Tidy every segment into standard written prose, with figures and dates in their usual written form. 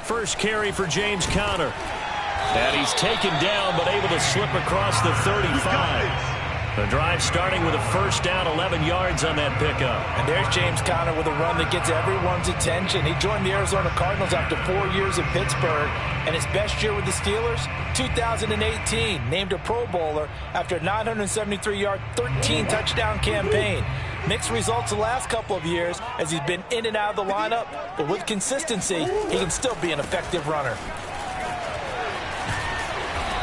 first carry for James Conner. And he's taken down, but able to slip across the 35. The drive starting with a first down, 11 yards on that pickup. And there's James Conner with a run that gets everyone's attention. He joined the Arizona Cardinals after 4 years in Pittsburgh. And his best year with the Steelers, 2018, named a Pro Bowler after a 973-yard, 13-touchdown campaign. Mixed results the last couple of years as he's been in and out of the lineup. But with consistency, he can still be an effective runner.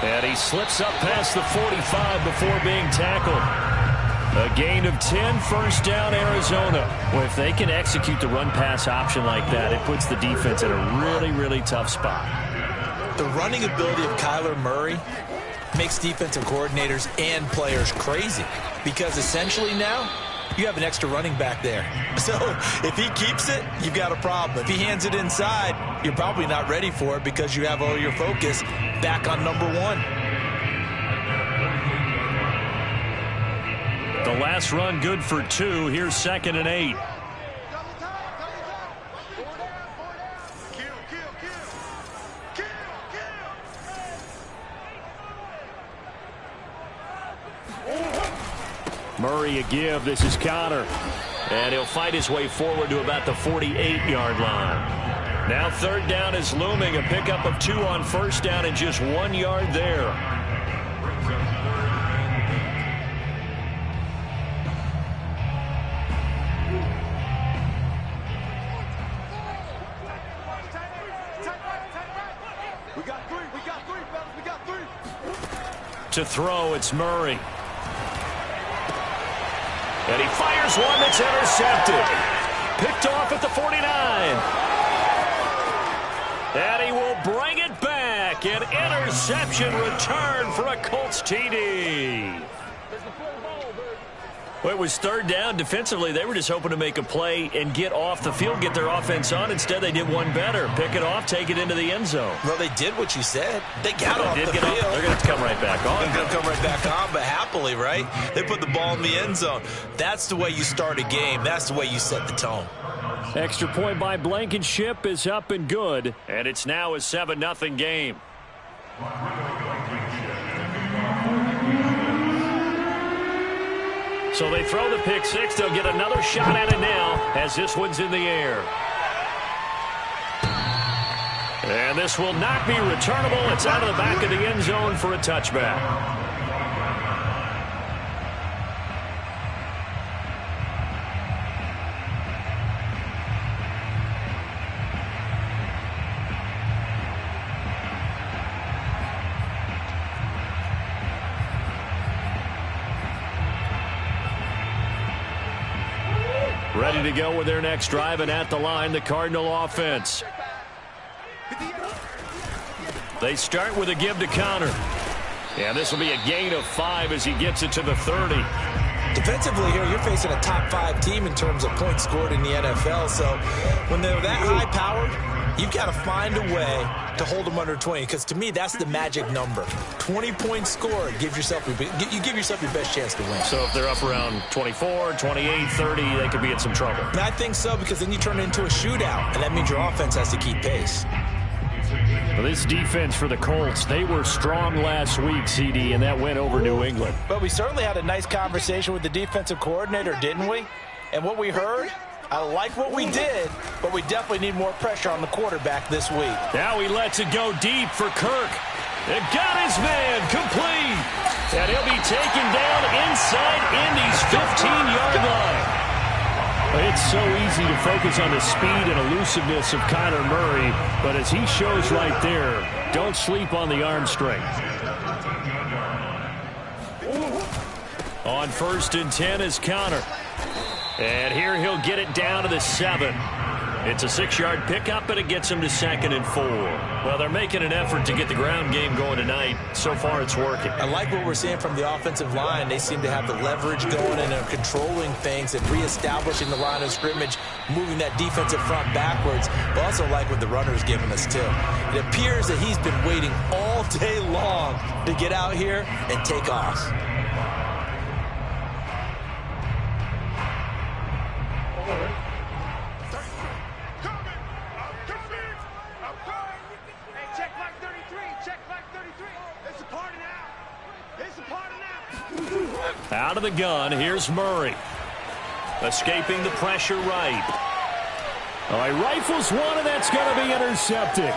And he slips up past the 45 before being tackled. A gain of 10, first down, Arizona. Well, if they can execute the run-pass option like that, it puts the defense in a really, really tough spot. The running ability of Kyler Murray makes defensive coordinators and players crazy because essentially now you have an extra running back there. So if he keeps it, you've got a problem. If he hands it inside, you're probably not ready for it because you have all your focus back on number one. The last run good for 2. Here's 2nd and 8. Murray a give. This is Conner. And he'll fight his way forward to about the 48-yard line. Now 3rd down is looming. A pickup of 2 on first down and just 1 yard there. We got three, fellas. We got 3. To throw, it's Murray. And he fires one that's intercepted. Picked off at the 49. And he will bring it back. An interception return for a Colts TD. Well, it was 3rd down. Defensively, they were just hoping to make a play and get off the field, get their offense on. Instead, they did one better. Pick it off, take it into the end zone. Well, they did what you said. They got off the field. They're going to come right back on. They're going to come right back on, but happily, right? They put the ball in the end zone. That's the way you start a game. That's the way you set the tone. Extra point by Blankenship is up and good. And it's now a 7-0 game. So they throw the pick 6. They'll get another shot at it now as this one's in the air. And this will not be returnable. It's out of the back of the end zone for a touchback. Ready to go with their next drive, and at the line, the Cardinal offense. They start with a give to Conner. And this will be a gain of 5 as he gets it to the 30. Defensively here, you're facing a top 5 team in terms of points scored in the NFL. So when they're that high-powered, you've got to find a way to hold them under 20. Because to me, that's the magic number. 20 points scored. You give yourself your best chance to win. So if they're up around 24, 28, 30, they could be in some trouble. And I think so, because then you turn it into a shootout. And that means your offense has to keep pace. Well, this defense for the Colts, they were strong last week, CD, and that went over New England. But we certainly had a nice conversation with the defensive coordinator, didn't we? And what we heard, I like what we did, but we definitely need more pressure on the quarterback this week. Now he lets it go deep for Kirk. It got his man complete. And he'll be taken down inside Indy's 15-yard line. It's so easy to focus on the speed and elusiveness of Kyler Murray, but as he shows right there, don't sleep on the arm strength. On 1st and 10 is Conner. And here he'll get it down to the 7. It's a 6-yard pickup, and it gets him to 2nd and 4. Well, they're making an effort to get the ground game going tonight. So far, it's working. I like what we're seeing from the offensive line. They seem to have the leverage going and are controlling things and reestablishing the line of scrimmage, moving that defensive front backwards. But also like what the runner's giving us, too. It appears that he's been waiting all day long to get out here and take off. Out of the gun, here's Murray. Escaping the pressure right. All right, rifles one, and that's going to be intercepted.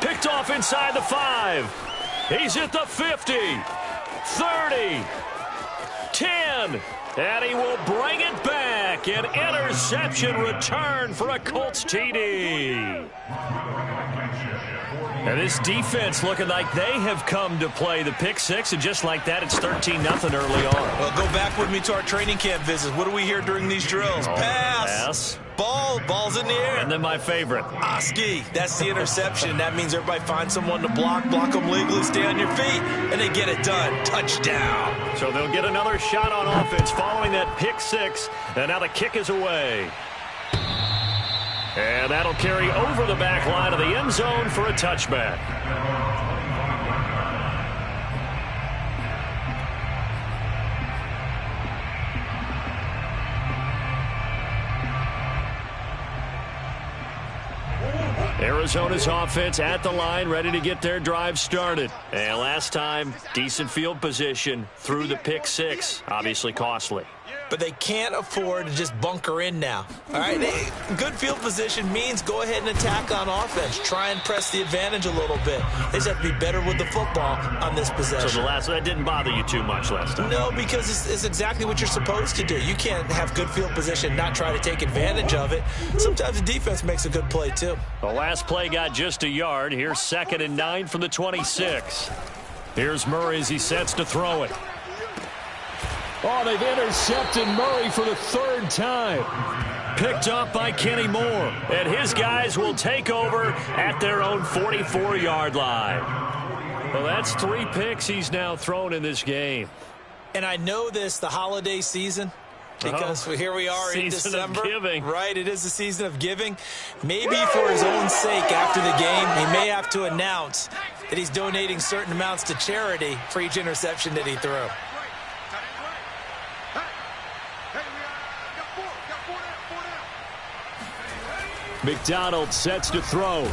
Picked off inside the 5. He's at the 50, 30, 10, and he will bring it back. An interception return for a Colts TD. And this defense looking like they have come to play the pick six, and just like that, it's 13-0 early on. Well, go back with me to our training camp visits. What do we hear during these drills? Pass. Ball's in the air. And then my favorite. Oski, that's the interception. That means everybody finds someone to block them legally, stay on your feet, and they get it done. Touchdown. So they'll get another shot on offense following that pick six, and now the kick is away. And that'll carry over the back line of the end zone for a touchback. Arizona's offense at the line, ready to get their drive started. And last time, decent field position through the pick six. Obviously costly. But they can't afford to just bunker in now. All right, good field position means go ahead and attack on offense. Try and press the advantage a little bit. They just have to be better with the football on this possession. So that didn't bother you too much last time? No, because it's exactly what you're supposed to do. You can't have good field position, not try to take advantage of it. Sometimes the defense makes a good play, too. The last play got just a yard. Here's 2nd and 9 from the 26. Here's Murray as he sets to throw it. Oh, they've intercepted Murray for the 3rd time. Picked up by Kenny Moore. And his guys will take over at their own 44-yard line. Well, that's 3 picks he's now thrown in this game. And I know this, the holiday season, because here we are in December. Of giving. Right, it is the season of giving. Maybe for his own sake after the game, he may have to announce that he's donating certain amounts to charity for each interception that he threw. McDonald sets to throw.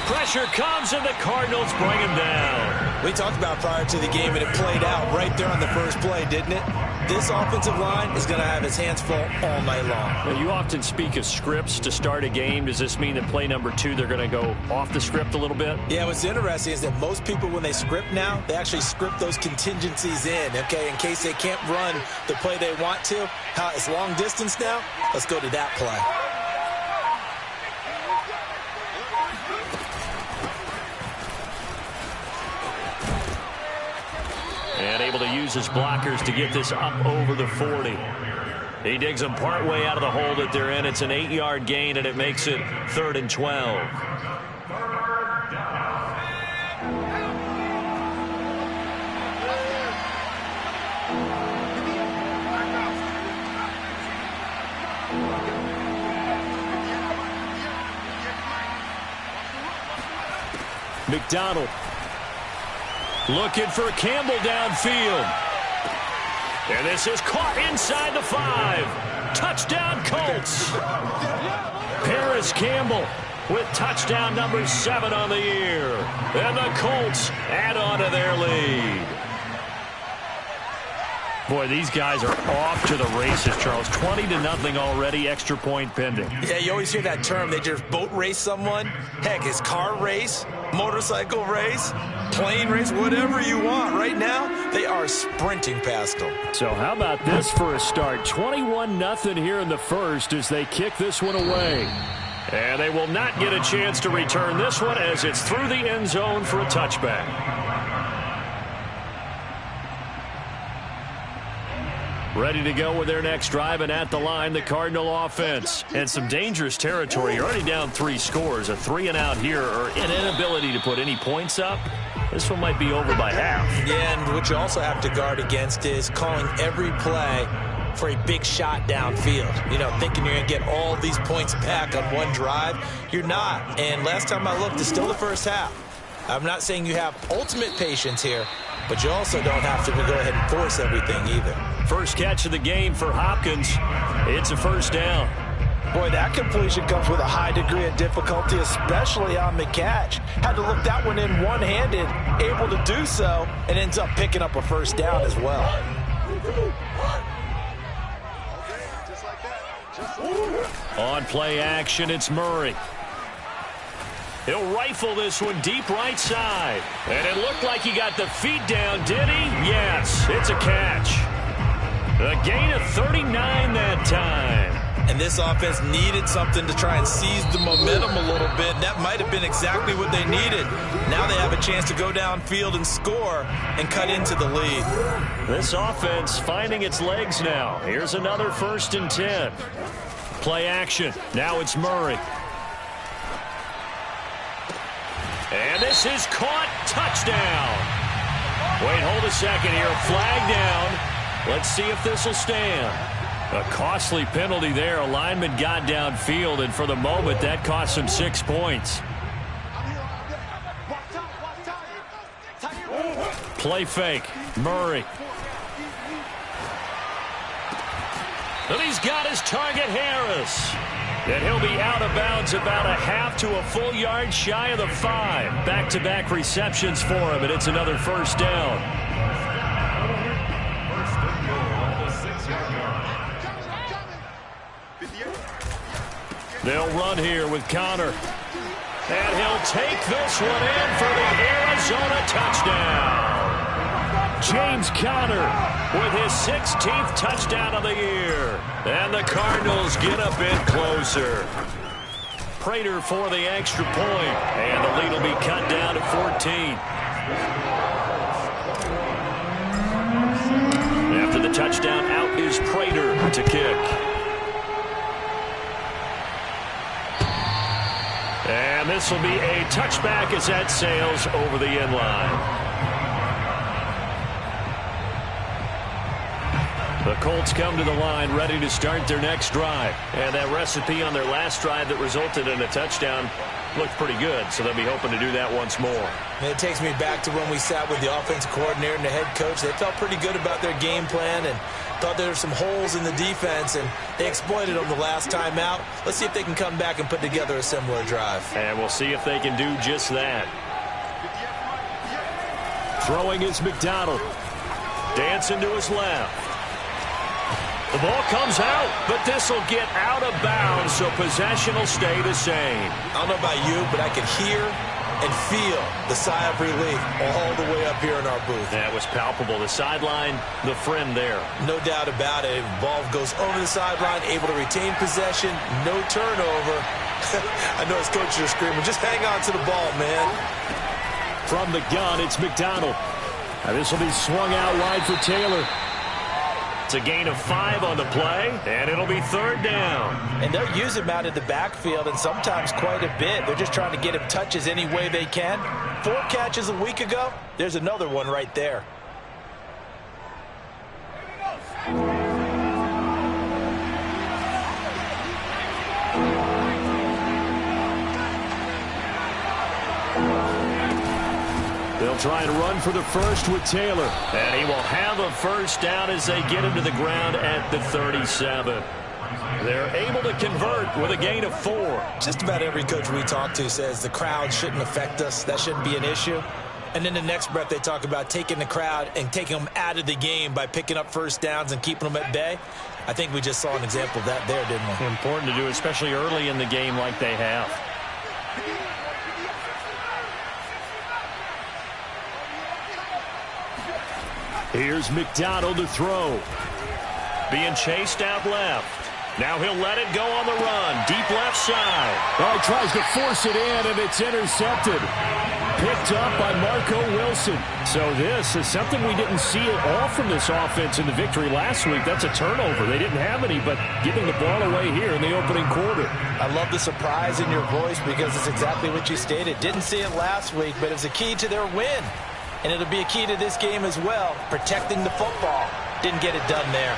Pressure comes, and the Cardinals bring him down. We talked about prior to the game, and it played out right there on the first play, didn't it? This offensive line is going to have his hands full all night long. Well, you often speak of scripts to start a game. Does this mean that play number 2, they're going to go off the script a little bit? Yeah, what's interesting is that most people, when they script now, they actually script those contingencies in, okay, in case they can't run the play they want to. It's long distance now. Let's go to that play. And able to use his blockers to get this up over the 40. He digs them partway out of the hole that they're in. It's an 8-yard gain, and it makes it 3rd and 12. McDonald. Looking for Campbell downfield. And this is caught inside the 5. Touchdown, Colts. Paris Campbell with touchdown number 7 on the year. And the Colts add on to their lead. Boy, these guys are off to the races, Charles. 20-0 already, extra point pending. Yeah, you always hear that term. They just boat race someone. Heck, it's car race, motorcycle race, plane race, whatever you want. Right now, they are sprinting past them. So how about this for a start? 21-0 here in the first as they kick this one away. And they will not get a chance to return this one as it's through the end zone for a touchback. Ready to go with their next drive, and at the line, the Cardinal offense. And some dangerous territory. You're already down 3 scores. A 3-and-out here, or an inability to put any points up. This one might be over by half. Yeah, and what you also have to guard against is calling every play for a big shot downfield. You know, thinking you're going to get all these points back on one drive. You're not. And last time I looked, it's still the first half. I'm not saying you have ultimate patience here, but you also don't have to go ahead and force everything either. First catch of the game for Hopkins. It's a first down. Boy, that completion comes with a high degree of difficulty, especially on the catch. Had to look that one in one-handed, able to do so, and ends up picking up a first down as well. On play action, it's Murray. He'll rifle this one deep right side. And it looked like he got the feet down, did he? Yes, it's a catch. A gain of 39 that time. And this offense needed something to try and seize the momentum a little bit. That might have been exactly what they needed. Now they have a chance to go downfield and score and cut into the lead. This offense finding its legs now. Here's another 1st and 10. Play action. Now it's Murray. And this is caught. Touchdown. Wait, hold a second here. Flag down. Let's see if this will stand. A costly penalty there. A lineman got downfield, and for the moment, that cost him 6 points. Play fake. Murray. And he's got his target, Harris. And he'll be out of bounds about a half to a full yard shy of the 5. Back-to-back receptions for him, and it's another 1st down. They'll run here with Conner. And he'll take this one in for the Arizona touchdown. James Conner with his 16th touchdown of the year. And the Cardinals get a bit closer. Prater for the extra point. And the lead will be cut down to 14. After the touchdown, out is Prater to kick. And this will be a touchback as that sails over the end line. The Colts come to the line ready to start their next drive. And that recipe on their last drive that resulted in a touchdown looked pretty good, so they'll be hoping to do that once more. And it takes me back to when we sat with the offensive coordinator and the head coach. They felt pretty good about their game plan and thought there were some holes in the defense, and they exploited them the last time out. Let's see if they can come back and put together a similar drive. And we'll see if they can do just that. Throwing is McDonald. Dancing to his left. The ball comes out, but this will get out of bounds, so possession will stay the same. I don't know about you, but I could hear and feel the sigh of relief all the way up here in our booth. That was palpable. The sideline, the friend there. No doubt about it. Ball goes over the sideline, able to retain possession, no turnover. I know his coaches are screaming, just hang on to the ball, man. From the gun, it's McDonald. Now this will be swung out wide for Taylor. It's a gain of 5 on the play, and it'll be 3rd down. And they'll use him out in the backfield, and sometimes quite a bit. They're just trying to get him touches any way they can. 4 catches a week ago. There's another one right there. They'll try and run for the first with Taylor. And he will have a 1st down as they get him to the ground at the 37. They're able to convert with a gain of 4. Just about every coach we talk to says the crowd shouldn't affect us. That shouldn't be an issue. And then the next breath they talk about taking the crowd and taking them out of the game by picking up 1st downs and keeping them at bay. I think we just saw an example of that there, didn't we? Important to do, especially early in the game like they have. Here's McDonald to throw. Being chased out left. Now he'll let it go on the run. Deep left side. Oh, he tries to force it in, and it's intercepted. Picked up by Marco Wilson. So this is something we didn't see at all from this offense in the victory last week. That's a turnover. They didn't have any, but giving the ball away here in the opening quarter. I love the surprise in your voice because it's exactly what you stated. Didn't see it last week, but it was a key to their win. And it'll be a key to this game as well, protecting the football. Didn't get it done there.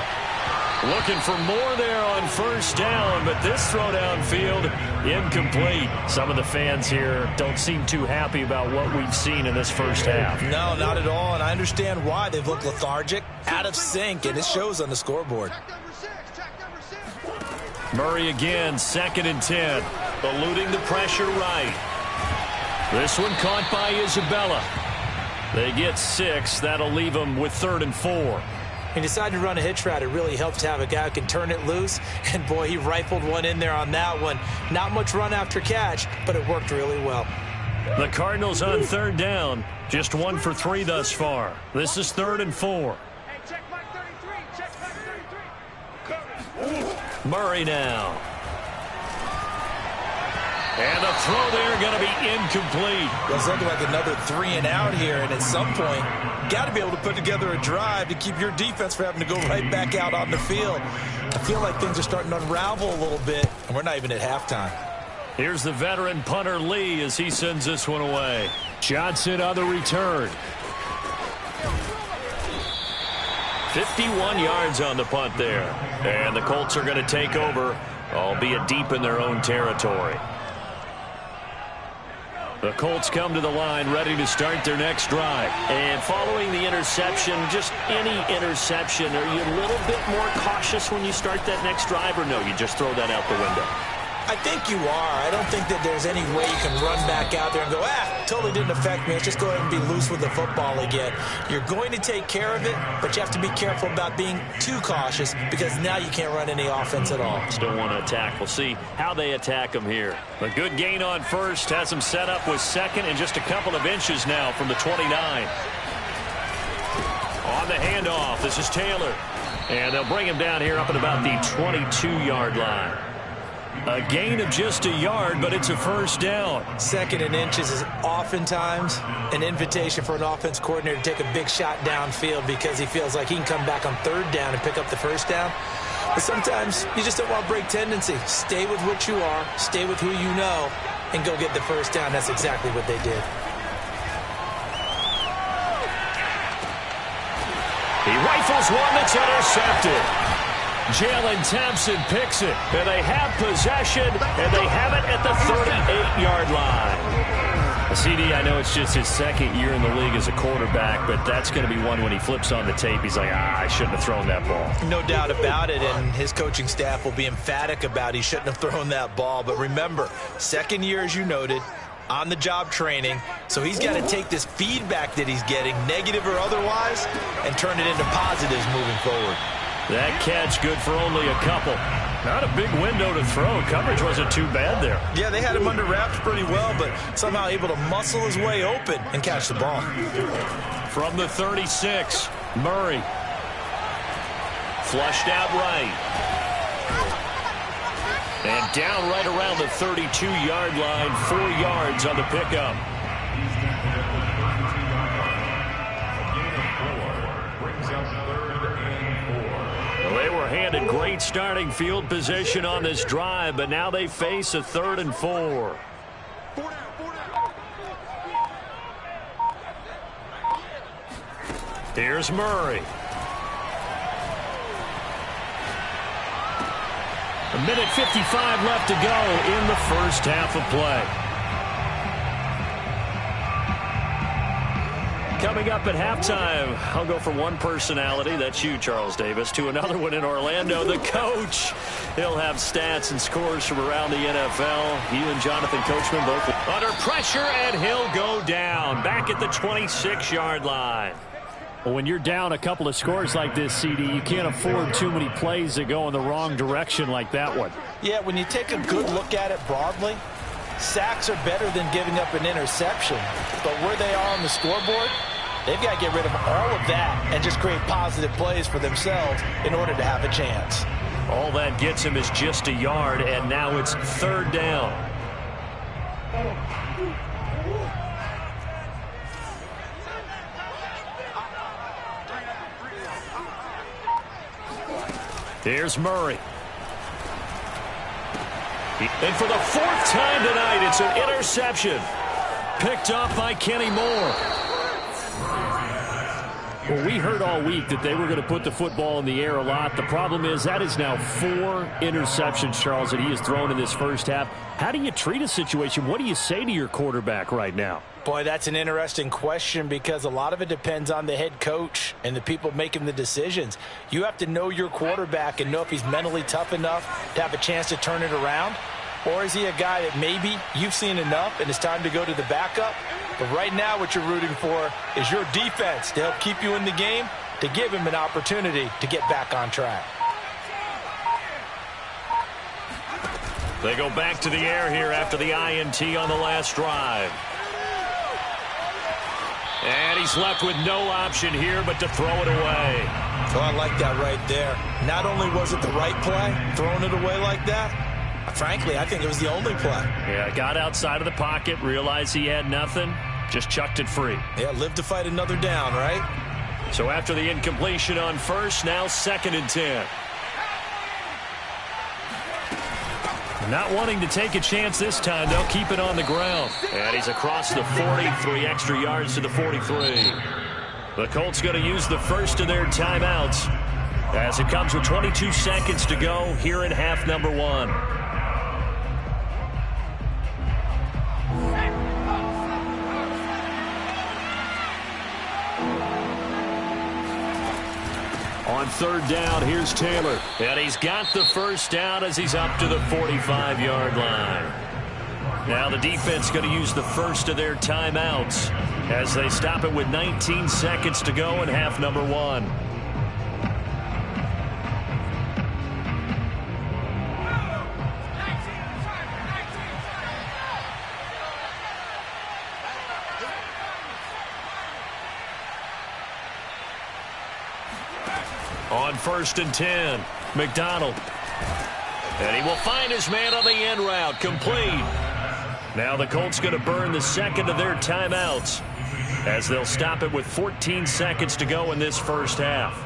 Looking for more there on 1st down, but this throw downfield incomplete. Some of the fans here don't seem too happy about what we've seen in this first half. No, not at all, and I understand why. They've looked lethargic, out of sync, and it shows on the scoreboard. Murray again, 2nd and 10. Eluding the pressure right. This one caught by Isabella. They get 6. That'll leave them with 3rd and 4. He decided to run a hitch route. It really helps to have a guy who can turn it loose. And, boy, he rifled one in there on that one. Not much run after catch, but it worked really well. The Cardinals on third down. Just 1 for 3 thus far. This is 3rd and 4. Hey, check back 33. Check back 33. Murray now. And the throw there going to be incomplete. Well, it's looking like another 3 and out here, and at some point, got to be able to put together a drive to keep your defense from having to go right back out on the field. I feel like things are starting to unravel a little bit, and we're not even at halftime. Here's the veteran punter Lee as he sends this one away. Johnson on the return. 51 yards on the punt there. And the Colts are going to take over, albeit deep in their own territory. The Colts come to the line ready to start their next drive. And following the interception, just any interception, are you a little bit more cautious when you start that next drive, or no, you just throw that out the window? I think you are. I don't think that there's any way you can run back out there and go, totally didn't affect me. Let's just go ahead and be loose with the football again. You're going to take care of it, but you have to be careful about being too cautious because now you can't run any offense at all. Still want to attack. We'll see how they attack them here. A good gain on first has them set up with second and just a couple of inches now from the 29. On the handoff, this is Taylor. And they'll bring him down here up at about the 22-yard line. A gain of just a yard, but it's a first down. 2nd and inches is oftentimes an invitation for an offense coordinator to take a big shot downfield because he feels like he can come back on 3rd down and pick up the first down. But sometimes you just don't want to break tendency. Stay with what you are, stay with who you know, and go get the first down. That's exactly what they did. He rifles one that's intercepted. Jalen Thompson picks it, and they have possession, and they have it at the 38-yard line. CD, I know it's just his 2nd year in the league as a quarterback, but that's going to be one when he flips on the tape. He's like, I shouldn't have thrown that ball. No doubt about it, and his coaching staff will be emphatic about he shouldn't have thrown that ball. But remember, 2nd year, as you noted, on-the-job training, so he's got to take this feedback that he's getting, negative or otherwise, and turn it into positives moving forward. That catch good for only a couple. Not a big window to throw. Coverage wasn't too bad there. Yeah, they had him under wraps pretty well, but somehow able to muscle his way open and catch the ball. From the 36, Murray. Flushed out right. And down right around the 32-yard line, 4 yards on the pickup. They were handed great starting field position on this drive, but now they face a 3rd and 4. Here's Murray. A minute 55 left to go in the first half of play. Coming up at halftime, I'll go from one personality, that's you, Charles Davis, to another one in Orlando, the coach. He'll have stats and scores from around the NFL. You and Jonathan Coachman both under pressure, and he'll go down back at the 26-yard line. Well, when you're down a couple of scores like this, CD, you can't afford too many plays that go in the wrong direction like that one. Yeah, when you take a good look at it broadly, sacks are better than giving up an interception. But where they are on the scoreboard, they've got to get rid of all of that and just create positive plays for themselves in order to have a chance. All that gets him is just a yard, and now it's 3rd down. Here's Murray. And for the 4th time tonight, it's an interception. Picked off by Kenny Moore. Well, we heard all week that they were going to put the football in the air a lot. The problem is that is now 4 interceptions, Charles, that he has thrown in this first half. How do you treat a situation? What do you say to your quarterback right now? Boy, that's an interesting question because a lot of it depends on the head coach and the people making the decisions. You have to know your quarterback and know if he's mentally tough enough to have a chance to turn it around. Or is he a guy that maybe you've seen enough and it's time to go to the backup? But right now what you're rooting for is your defense to help keep you in the game to give him an opportunity to get back on track. They go back to the air here after the INT on the last drive. And he's left with no option here but to throw it away. So I like that right there. Not only was it the right play, throwing it away like that, frankly, I think it was the only play. Yeah, got outside of the pocket, realized he had nothing, just chucked it free. Yeah, live to fight another down, right? So after the incompletion on first, now 2nd and 10. Not wanting to take a chance this time, they'll keep it on the ground. And he's across the 40, 3 extra yards to the 43. The Colts going to use the first of their timeouts as it comes with 22 seconds to go here in half number 1. On 3rd down, here's Taylor. And he's got the first down as he's up to the 45-yard line. Now the defense going to use the first of their timeouts as they stop it with 19 seconds to go in half number 1. On 1st and 10, McDonald. And he will find his man on the end route, complete. Now the Colts going to burn the second of their timeouts as they'll stop it with 14 seconds to go in this first half.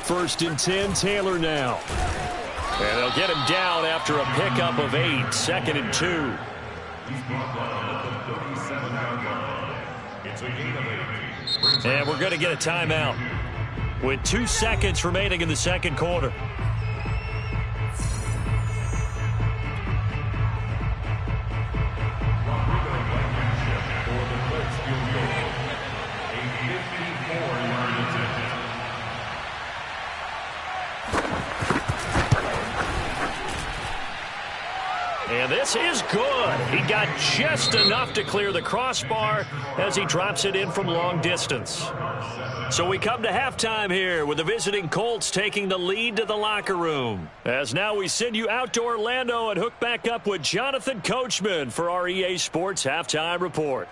First and 10, Taylor now. And they'll get him down after a pickup of 8. 2nd and 2. And we're going to get a timeout with 2 seconds remaining in the second quarter. And this is good. He got just enough to clear the crossbar as he drops it in from long distance. So we come to halftime here with the visiting Colts taking the lead to the locker room. As now we send you out to Orlando and hook back up with Jonathan Coachman for our EA Sports Halftime Report.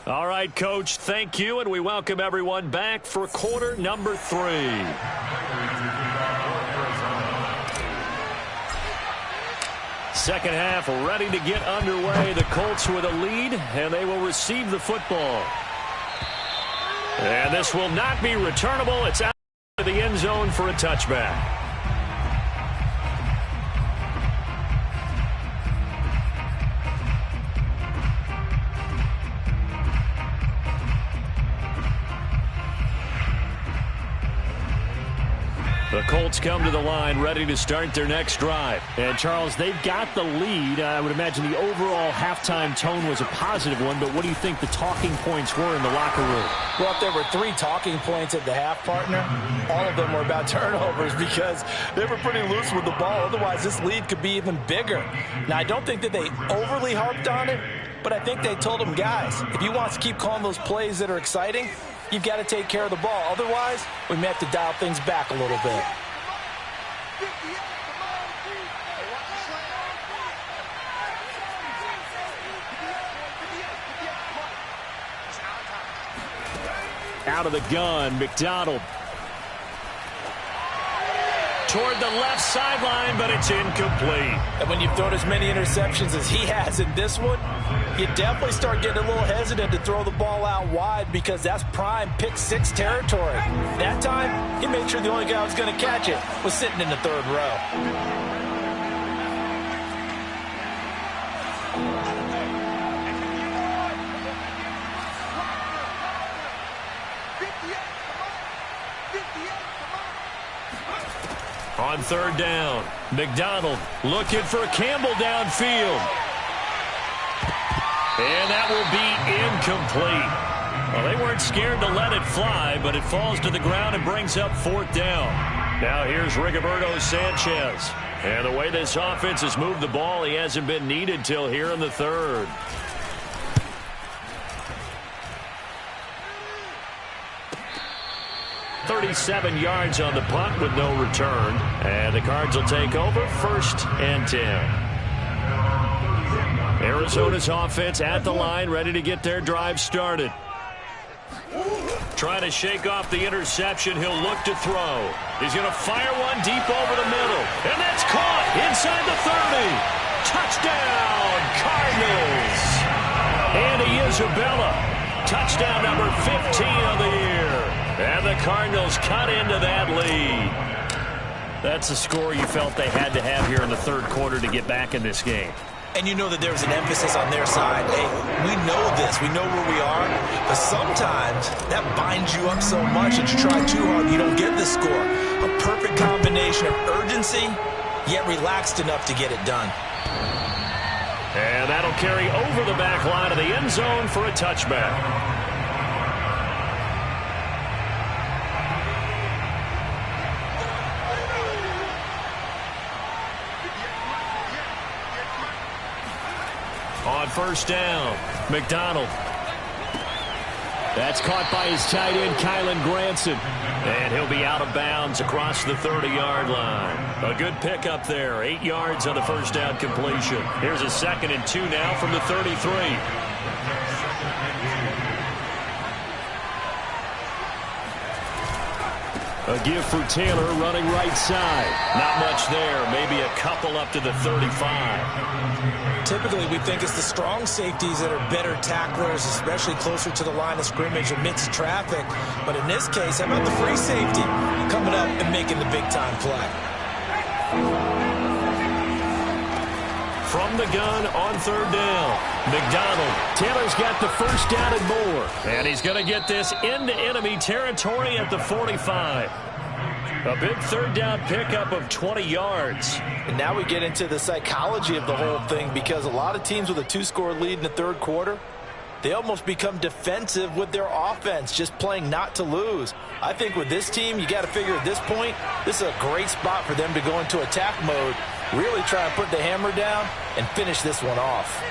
All right, Coach, thank you, and we welcome everyone back for quarter number 3. Second half ready to get underway. The Colts with a lead, and they will receive the football. And this will not be returnable. It's out of the end zone for a touchback. The Colts come to the line ready to start their next drive. And, Charles, they've got the lead. I would imagine the overall halftime tone was a positive one, but what do you think the talking points were in the locker room? Well, if there were 3 talking points at the half, partner, all of them were about turnovers because they were pretty loose with the ball. Otherwise, this lead could be even bigger. Now, I don't think that they overly harped on it, but I think they told them, guys, if you want to keep calling those plays that are exciting, you've got to take care of the ball. Otherwise, we may have to dial things back a little bit. Out of the gun, McDonald. Toward the left sideline, but it's incomplete. And when you've thrown as many interceptions as he has in this one, you definitely start getting a little hesitant to throw the ball out wide because that's prime pick 6 territory. That time, he made sure the only guy who was going to catch it was sitting in the 3rd row. On third down, McDonald looking for Campbell downfield. And that will be incomplete. Well, they weren't scared to let it fly, but it falls to the ground and brings up fourth down. Now here's Rigoberto Sanchez. And the way this offense has moved the ball, he hasn't been needed till here in the third. $37 yards on the punt with no return. And the Cards will take over 1st and 10. Arizona's offense at the line, ready to get their drive started. Trying to shake off the interception. He'll look to throw. He's going to fire one deep over the middle. And that's caught inside the 30. Touchdown, Cardinals. Andy Isabella. Touchdown number 15 of the year. And the Cardinals cut into that lead. That's the score you felt they had to have here in the third quarter to get back in this game. And you know that there was an emphasis on their side. Hey, we know this. We know where we are. But sometimes that binds you up so much that you try too hard, you don't get the score. A perfect combination of urgency, yet relaxed enough to get it done. And that'll carry over the back line of the end zone for a touchback. On first down, McDonald. That's caught by his tight end, Kylen Granson. And he'll be out of bounds across the 30-yard line. A good pickup there. 8 yards on the first down completion. Here's a 2nd and 2 now from the 33. A give for Taylor running right side. Not much there. Maybe a couple up to the 35. Typically, we think it's the strong safeties that are better tacklers, especially closer to the line of scrimmage amidst traffic. But in this case, how about the free safety coming up and making the big-time play? From the gun on third down, McDonald. Taylor's got the first down and more. And he's going to get this into enemy territory at the 45. A big third down pickup of 20 yards. And now we get into the psychology of the whole thing, because a lot of teams with a 2-score lead in the third quarter, they almost become defensive with their offense, just playing not to lose. I think with this team, you got to figure at this point, this is a great spot for them to go into attack mode, really try and put the hammer down and finish this one off.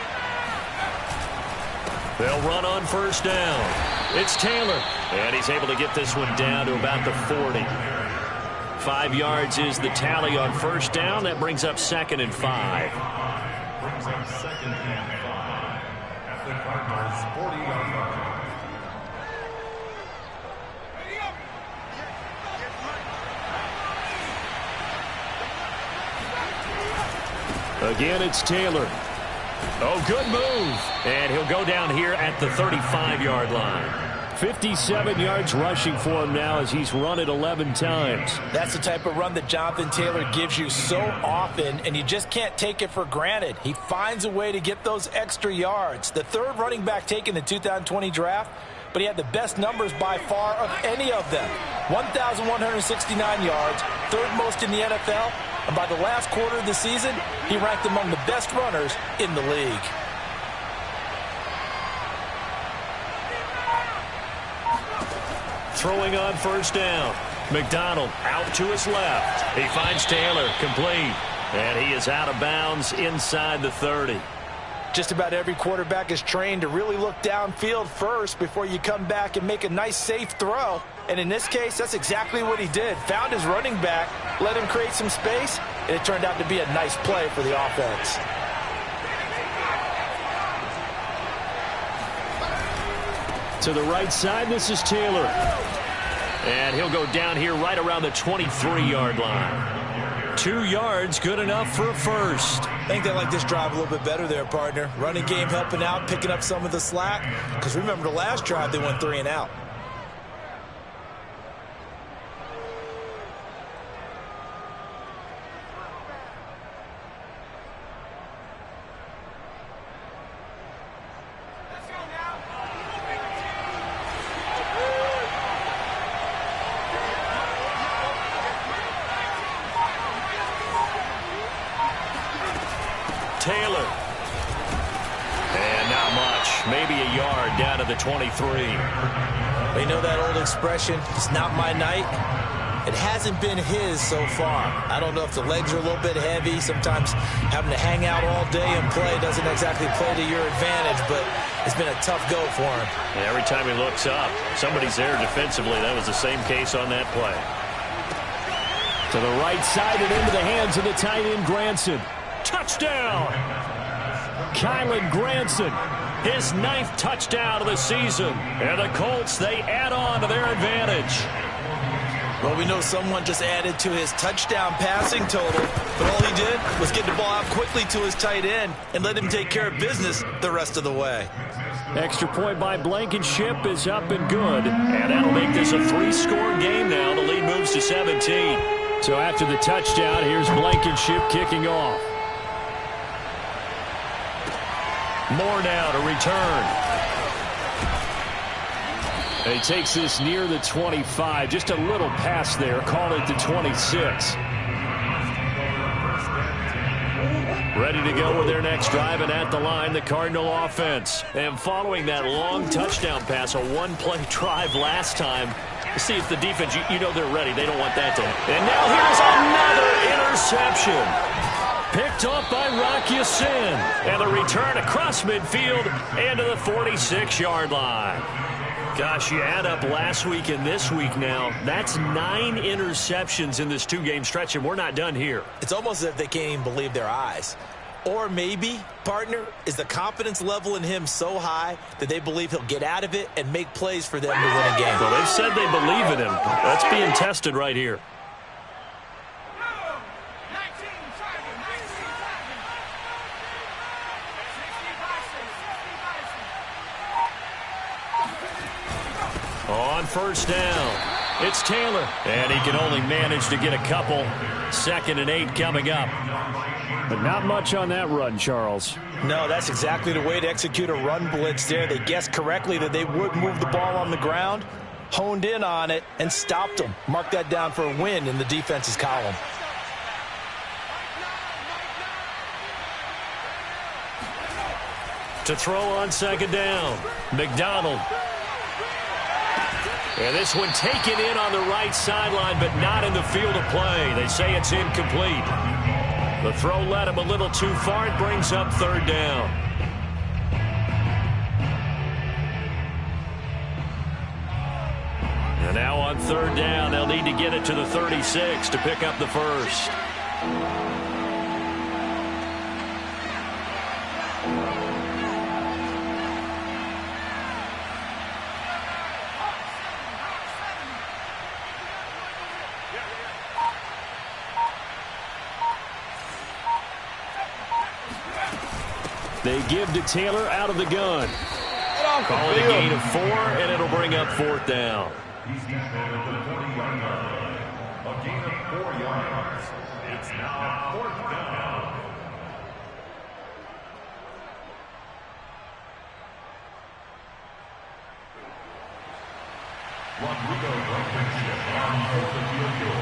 They'll run on first down. It's Taylor, and he's able to get this one down to about the 40. 5 yards is the tally on first down. That brings up 2nd and 5. Brings up 2nd and 5 at the Cardinals' 40-yard line. Again, it's Taylor. Oh, good move. And he'll go down here at the 35-yard line. 57 yards rushing for him now as he's run it 11 times. That's the type of run that Jonathan Taylor gives you so often, and you just can't take it for granted. He finds a way to get those extra yards. The third running back taken in the 2020 draft, but he had the best numbers by far of any of them. 1,169 yards, third most in the NFL, and by the last quarter of the season, he ranked among the best runners in the league. Throwing on first down. McDonald out to his left. He finds Taylor, complete. And he is out of bounds inside the 30. Just about every quarterback is trained to really look downfield first before you come back and make a nice, safe throw. And in this case, that's exactly what he did. Found his running back, let him create some space, and it turned out to be a nice play for the offense. To the right side, this is Taylor. And he'll go down here right around the 23-yard line. 2 yards, good enough for a first. I think they like this drive a little bit better there, partner. Running game helping out, picking up some of the slack. Because remember, the last drive, they went 3 and out. maybe a yard down to the 23. You know that old expression, it's not my night? It hasn't been his so far. I don't know if the legs are a little bit heavy. Sometimes having to hang out all day and play doesn't exactly play to your advantage, but it's been a tough go for him. And every time he looks up, somebody's there defensively. That was the same case on that play. To the right side and into the hands of the tight end, Granson. Touchdown! Kylen Granson, his 9th touchdown of the season. And the Colts, they add on to their advantage. Well, we know someone just added to his touchdown passing total, but all he did was get the ball out quickly to his tight end and let him take care of business the rest of the way. Extra point by Blankenship is up and good. And that'll make this a 3-score game now. The lead moves to 17. So after the touchdown, here's Blankenship kicking off. More now to return. And he takes this near the 25. Just a little pass there. Call it the 26. Ready to go with their next drive, and at the line, the Cardinal offense. And following that long touchdown pass, a one-play drive last time, see if the defense, you know they're ready. They don't want that to. And now here's another interception. Picked off by Rock Ya-Sin. And the return across midfield and to the 46-yard line. Gosh, you add up last week and this week now. That's 9 interceptions in this 2-game stretch, and we're not done here. It's almost as if they can't even believe their eyes. Or maybe, partner, is the confidence level in him so high that they believe he'll get out of it and make plays for them to win a game. Well, they've said they believe in him. That's being tested right here. On first down, it's Taylor. And he can only manage to get a couple. 2nd and 8 coming up. But not much on that run, Charles. No, that's exactly the way to execute a run blitz there. They guessed correctly that they would move the ball on the ground, honed in on it, and stopped them. Mark that down for a win in the defense's column. To throw on 2nd down, McDonald. And this one taken in on the right sideline, but not in the field of play. They say it's incomplete. The throw led him a little too far. It brings up 3rd down. And now on 3rd down, they'll need to get it to the 36 to pick up the first. They give to Taylor out of the gun. Call it a gain of 4, and it'll bring up 4th down. He's tackled at the 40-yard line. A gain of 4 yards. It's now 4th down. Rodrigo Blankenship on for the field goal.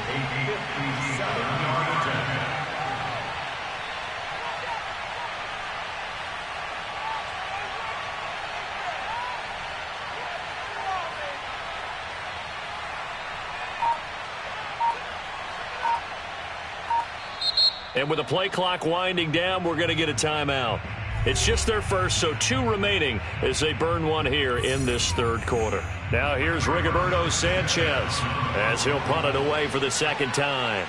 A 57-yard attempt. And with the play clock winding down, we're going to get a timeout. It's just their first, so 2 remaining as they burn one here in this 3rd quarter. Now here's Rigoberto Sanchez as he'll punt it away for the 2nd time.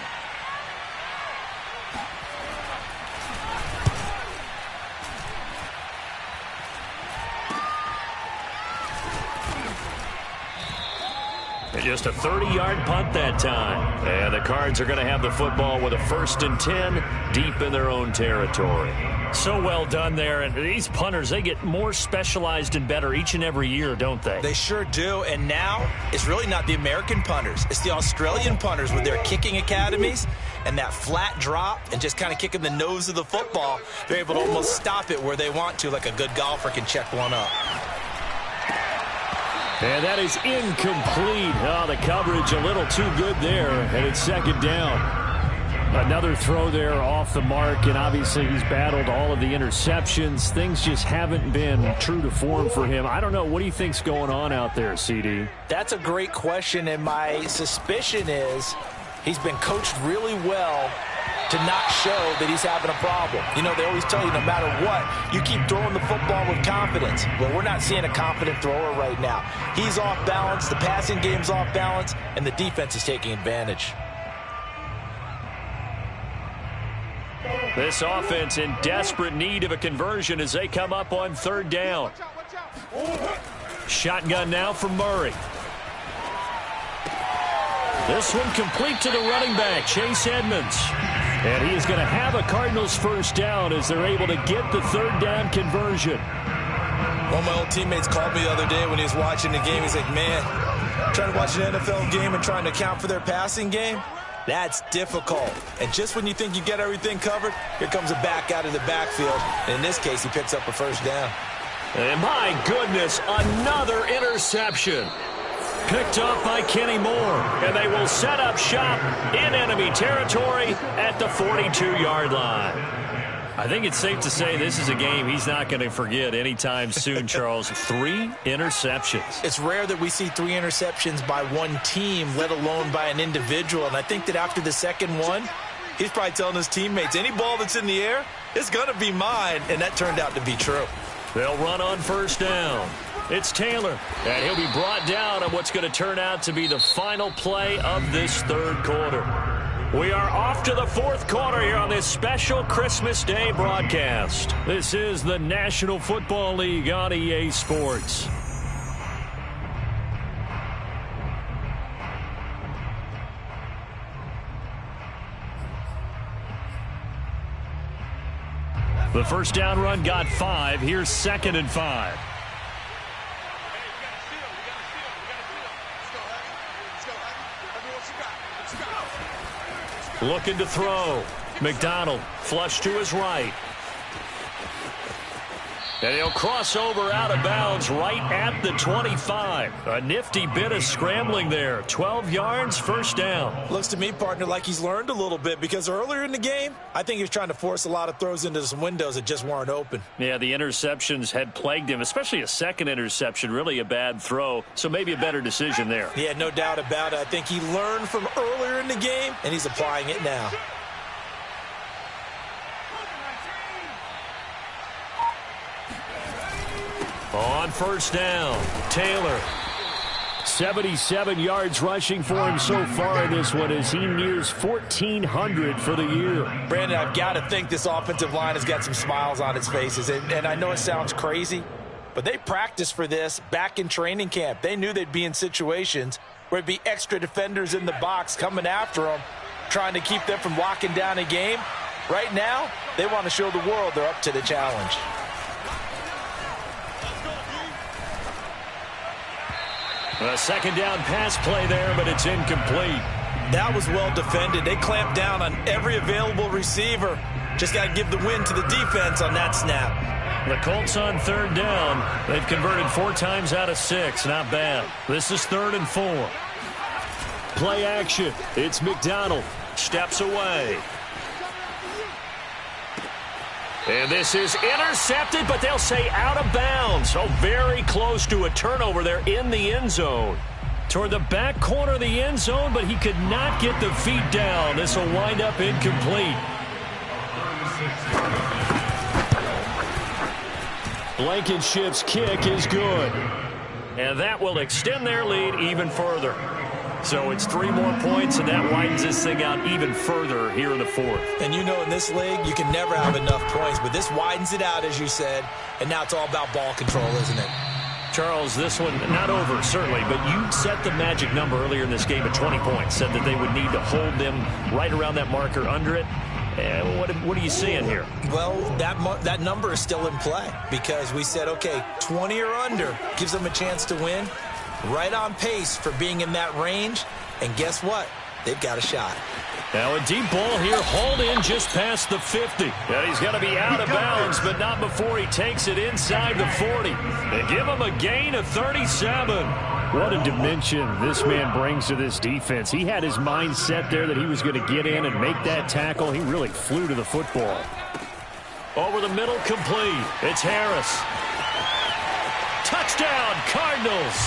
And just a 30-yard punt that time. And the Cards are going to have the football with a 1st and 10 deep in their own territory. So well done there. And these punters, they get more specialized and better each and every year, don't they? They sure do. And now it's really not the American punters. It's the Australian punters with their kicking academies and that flat drop and just kind of kicking the nose of the football. They're able to almost stop it where they want to, like a good golfer can check one up. And that is incomplete. Oh, the coverage a little too good there, and it's 2nd down. Another throw there off the mark, and obviously he's battled all of the interceptions. Things just haven't been true to form for him. I don't know. What do you think's going on out there, CD? That's a great question, and my suspicion is he's been coached really well to not show that he's having a problem. You know, they always tell you no matter what, you keep throwing the football with confidence. Well, we're not seeing a confident thrower right now. He's off balance, the passing game's off balance, and the defense is taking advantage. This offense in desperate need of a conversion as they come up on third down. Shotgun now from Murray. This one complete to the running back, Chase Edmonds. And he is going to have a Cardinals first down as they're able to get the third down conversion. One of my old teammates called me the other day when he was watching the game. He's like, man, trying to watch an NFL game and trying to account for their passing game, that's difficult. And just when you think you get everything covered, here comes a back out of the backfield. And in this case, he picks up a first down. And my goodness, another interception. Picked up by Kenny Moore. And they will set up shop in enemy territory at the 42-yard line. I think it's safe to say this is a game he's not going to forget anytime soon, Charles. 3 interceptions. It's rare that we see 3 interceptions by one team, let alone by an individual. And I think that after the second one, he's probably telling his teammates, any ball that's in the air, it's going to be mine. And that turned out to be true. They'll run on first down. It's Taylor, and he'll be brought down on what's going to turn out to be the final play of this third quarter. We are off to the fourth quarter here on this special Christmas Day broadcast. This is the National Football League on EA Sports. The first down run got 5. Here's 2nd and 5. Looking to throw. McDonald flush to his right. And he'll cross over out of bounds right at the 25. A nifty bit of scrambling there. 12 yards, first down. Looks to me, partner, like he's learned a little bit because earlier in the game, I think he was trying to force a lot of throws into some windows that just weren't open. Yeah, the interceptions had plagued him, especially a second interception, really a bad throw. So maybe a better decision there. Yeah, no doubt about it. I think he learned from earlier in the game, and he's applying it now. On first down, Taylor. 77 yards rushing for him so far in this one as he nears 1,400 for the year. Brandon, I've got to think this offensive line has got some smiles on its faces. And I know it sounds crazy, but they practiced for this back in training camp. They knew they'd be in situations where it'd be extra defenders in the box coming after them, trying to keep them from locking down a game. Right now, they want to show the world they're up to the challenge. A second down pass play there, but it's incomplete. That was well defended. They clamped down on every available receiver. Just got to give the win to the defense on that snap. The Colts on third down. They've converted 4 times out of 6. Not bad. This is 3rd and 4. Play action. It's McDonald. Steps away. And this is intercepted, but they'll say out of bounds. So very close to a turnover there in the end zone. Toward the back corner of the end zone, but he could not get the feet down. This will wind up incomplete. Blankenship's kick is good. And that will extend their lead even further. So it's 3 more points, and that widens this thing out even further here in the 4th. And you know in this league, you can never have enough points, but this widens it out, as you said, and now it's all about ball control, isn't it? Charles, this one, not over, certainly, but you set the magic number earlier in this game at 20 points, said that they would need to hold them right around that marker under it. What are you seeing here? Well, that number is still in play because we said, okay, 20 or under gives them a chance to win. Right on pace for being in that range. And guess what? They've got a shot. Now a deep ball here, hauled in just past the 50. And he's going to be out of bounds, but not before he takes it inside the 40. They give him a gain of 37. What a dimension this man brings to this defense. He had his mind set there that he was going to get in and make that tackle. He really flew to the football. Over the middle, complete. It's Harris. Touchdown, Cardinals.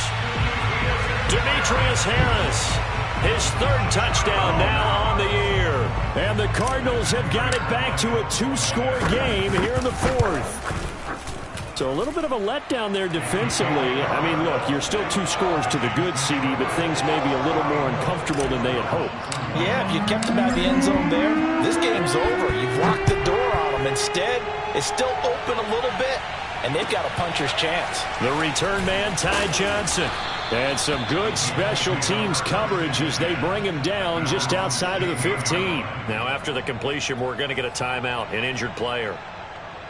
Demetrius Harris. His third touchdown now on the year. And the Cardinals have got it back to a two-score game here in the fourth. So a little bit of a letdown there defensively. I mean, look, you're still 2 scores to the good, CD, but things may be a little more uncomfortable than they had hoped. Yeah, if you kept them out of the end zone there, this game's over. You've locked the door on them. Instead, it's still open a little bit, and they've got a puncher's chance. The return man, Ty Johnson. And some good special teams coverage as they bring him down just outside of the 15. Now after the completion, we're going to get a timeout, an injured player.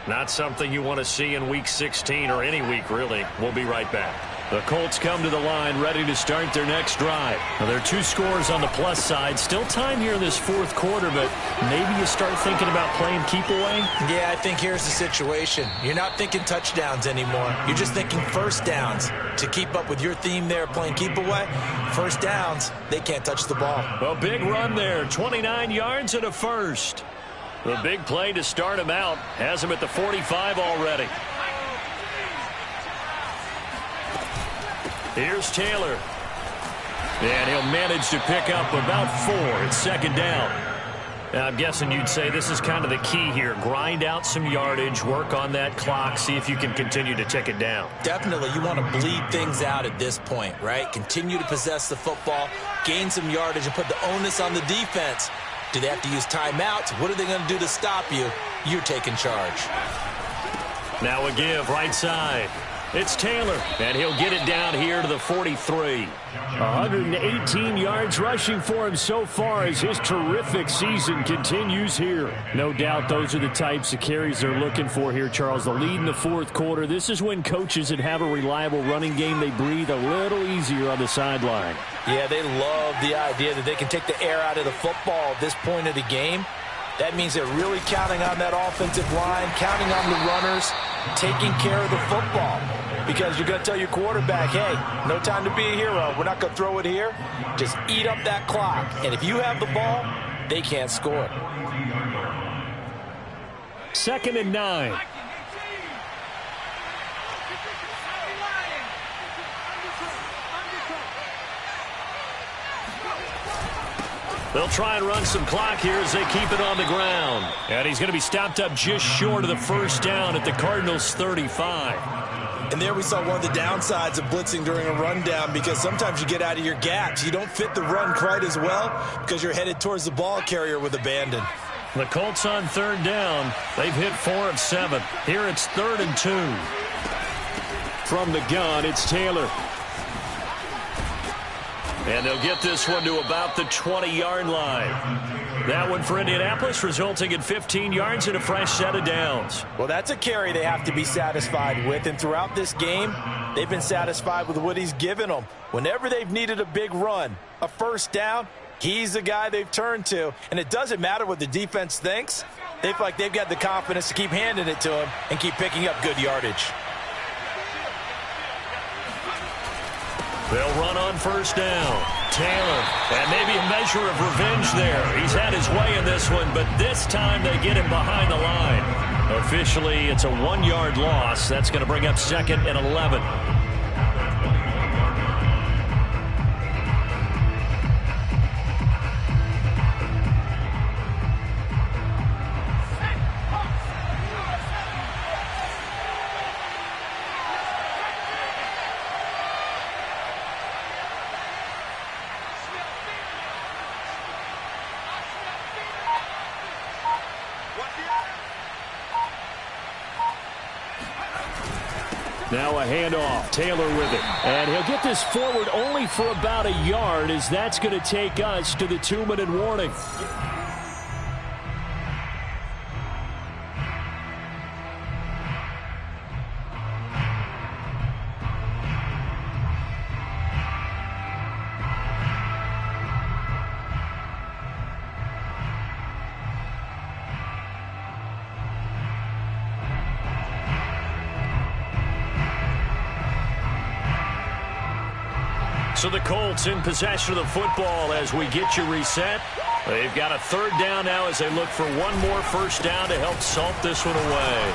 Not something you want to see in Week 16 or any week, really. We'll be right back. The Colts come to the line ready to start their next drive. Now, there are 2 scores on the plus side. Still time here in this fourth quarter, but maybe you start thinking about playing keep away? Yeah, I think here's the situation. You're not thinking touchdowns anymore. You're just thinking first downs. To keep up with your theme there, playing keep away, first downs, they can't touch the ball. A big run there, 29 yards and a first. The big play to start him out has him at the 45 already. Here's Taylor. And he'll manage to pick up about 4. It's second down. Now, I'm guessing you'd say this is kind of the key here. Grind out some yardage, work on that clock, see if you can continue to tick it down. Definitely, you want to bleed things out at this point, right? Continue to possess the football, gain some yardage, and put the onus on the defense. Do they have to use timeouts? What are they going to do to stop you? You're taking charge. Now a give right side. It's Taylor, and he'll get it down here to the 43. 118 yards rushing for him so far as his terrific season continues here. No doubt those are the types of carries they're looking for here, Charles. The lead in the fourth quarter. This is when coaches that have a reliable running game, they breathe a little easier on the sideline. Yeah, they love the idea that they can take the air out of the football at this point of the game. That means they're really counting on that offensive line, counting on the runners, taking care of the football. Because you're going to tell your quarterback, hey, no time to be a hero. We're not going to throw it here. Just eat up that clock. And if you have the ball, they can't score. 2nd and 9. They'll try and run some clock here as they keep it on the ground. And he's going to be stopped up just short of the first down at the Cardinals' 35. And there we saw one of the downsides of blitzing during a rundown, because sometimes you get out of your gaps. You don't fit the run quite as well because you're headed towards the ball carrier with abandon. The Colts on 3rd down. They've hit 4 of 7. Here it's 3rd and 2. From the gun, it's Taylor. And they'll get this one to about the 20-yard line. That one for Indianapolis, resulting in 15 yards and a fresh set of downs. Well, that's a carry they have to be satisfied with. And throughout this game, they've been satisfied with what he's given them. Whenever they've needed a big run, a first down, he's the guy they've turned to. And it doesn't matter what the defense thinks. They feel like they've got the confidence to keep handing it to him and keep picking up good yardage. They'll run on first down. Taylor, and maybe a measure of revenge there. He's had his way in this one, but this time they get him behind the line. Officially, it's a 1-yard loss. That's going to bring up 2nd and 11. Now a handoff. Taylor with it. And he'll get this forward only for about a yard, as that's going to take us to the 2-minute warning. So the Colts in possession of the football as we get you reset. They've got a third down now as they look for one more first down to help salt this one away.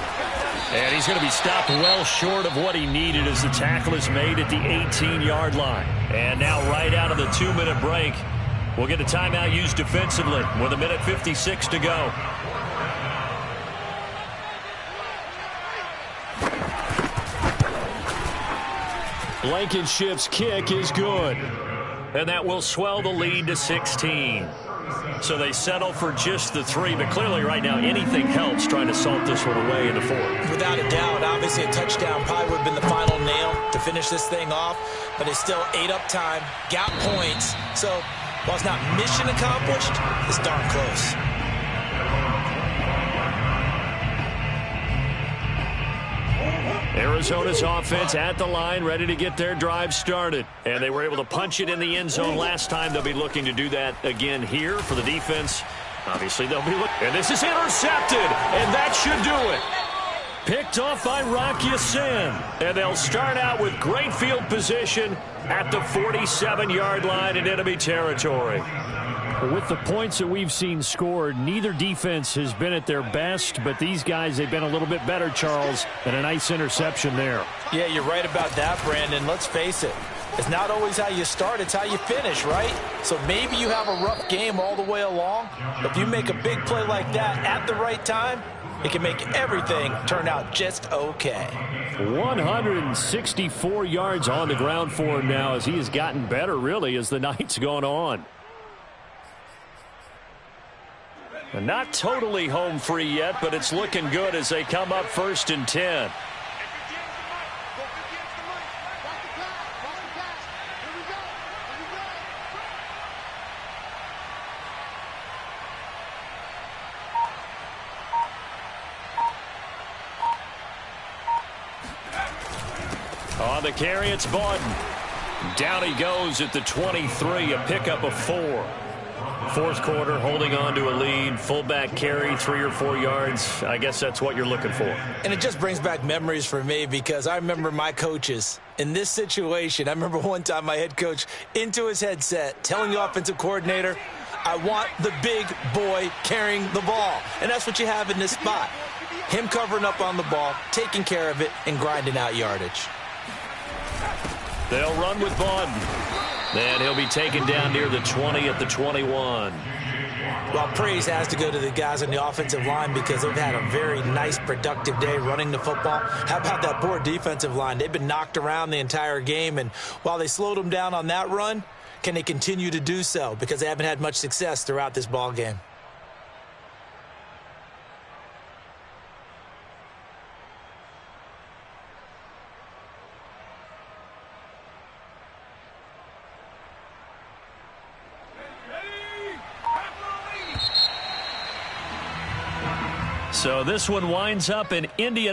And he's going to be stopped well short of what he needed as the tackle is made at the 18-yard line. And now right out of the 2-minute break, we'll get a timeout used defensively with 1:56 to go. Blankenship's kick is good. And that will swell the lead to 16. So they settle for just the 3, but clearly right now anything helps trying to salt this one away in the 4th. Without a doubt, obviously a touchdown probably would have been the final nail to finish this thing off, but it's still ate up time, got points. So while it's not mission accomplished, it's darn close. Arizona's offense at the line, ready to get their drive started. And they were able to punch it in the end zone last time. They'll be looking to do that again here for the defense. Obviously, they'll be looking. And this is intercepted, and that should do it. Picked off by Rock Ya-Sin. And they'll start out with great field position at the 47-yard line in enemy territory. With the points that we've seen scored, neither defense has been at their best, but these guys, they've been a little bit better, Charles, and a nice interception there. Yeah, you're right about that, Brandon. Let's face it. It's not always how you start, it's how you finish, right? So maybe you have a rough game all the way along, but if you make a big play like that at the right time, it can make everything turn out just okay. 164 yards on the ground for him now as he has gotten better, really, as the night's gone on. Not totally home free yet, but it's looking good as they come up 1st and 10. On the carry, it's Bawden. Down he goes at the 23, a pickup of 4. 4th quarter, holding on to a lead. Fullback carry, 3 or 4 yards. I guess that's what you're looking for. And it just brings back memories for me because I remember my coaches in this situation. I remember one time my head coach into his headset telling the offensive coordinator, I want the big boy carrying the ball. And that's what you have in this spot. Him covering up on the ball, taking care of it, and grinding out yardage. They'll run with Bawden. And he'll be taken down near the 20 at the 21. Well, praise has to go to the guys on the offensive line because they've had a very nice, productive day running the football. How about that poor defensive line? They've been knocked around the entire game, and while they slowed them down on that run, can they continue to do so? Because they haven't had much success throughout this ball game. So this one winds up in Indianapolis.